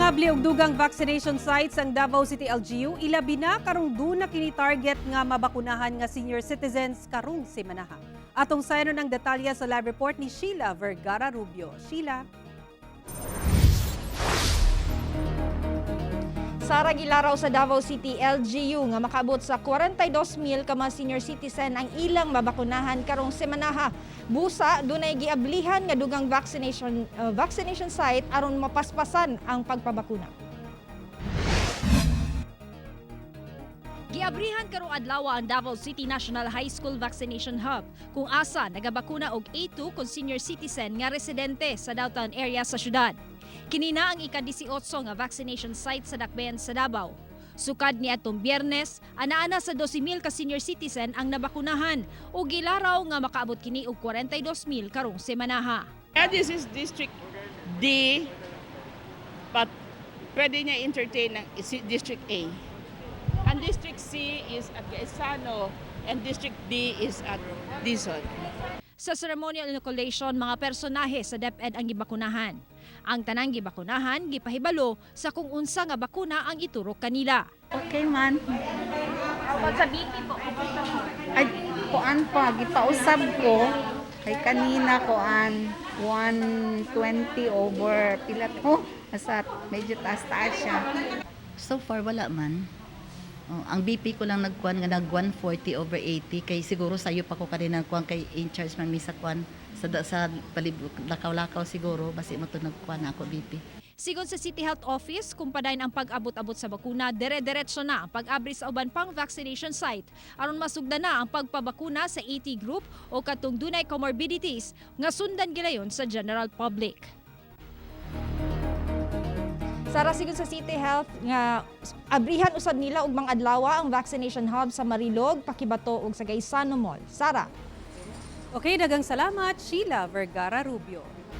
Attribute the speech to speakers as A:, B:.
A: Nangabli og dugang vaccination sites ang Davao City LGU, ilabi na karong duna kini target nga mabakunahan nga senior citizens karong semanaha. Atong sayon ng detalya sa live report ni Sheila Vergara Rubio. Sheila.
B: Sara gilaraw sa Davao City LGU nga makaabot sa 42,000 ka mga senior citizen ang ilang mabakunahan karong semanaha. Busa dunay giablihan nga dugang vaccination site aron mapaspasan ang pagpabakuna.
C: Giabrihan karong adlaw ang Davao City National High School Vaccination Hub kung asa nagabakuna og A2 kon senior citizen nga residente sa downtown area sa syudad. Kinina ang ika-18 nga vaccination site sa Dakbayan sa Davao. Sukad ni atong Biyernes, ana-ana sa 12,000 ka senior citizen ang nabakunahan o gilaraw nga makaabot kini og 42,000 karong semanaha.
D: This is District D, but pwede niya entertain ng District A. And District C is at Gaisano and District D is at Dizon.
C: Sa ceremonial inoculation, mga personahe sa DepEd ang gibakunahan. Ang tanang gibakunahan gipahibalo sa kung unsa nga bakuna ang iturok kanila.
E: Okay man.
C: Pag sa BP po,
E: Ay, kuan pa, gipausab ko. Kay kanina kuan, 120 over pila to. Asa medyo taas-taas siya.
F: So far, wala man. Ang BP ko lang nagkuhan nga nag 140 over 80 kay siguro sayo pa ko kanina nagkuhan kay in charge man mi sa kuan sa palibot lakaw-lakaw siguro basi mo to nagkuhan ako BP.
C: Sigon sa City Health Office, kung padayon ang pag-abot-abot sa bakuna, dire-diretso na ang pag-abri sa uban pang vaccination site aron masugdan na ang pagpabakuna sa 80 group o katong dunay comorbidities nga sundan gilayon sa general public.
B: Sara sigon sa City Health nga abrihan usab nila og mga adlaw ang vaccination hub sa Marilog, Pakibato ug sa Gaisano Mall. Sara.
A: Okay, dagang salamat Sheila Vergara Rubio.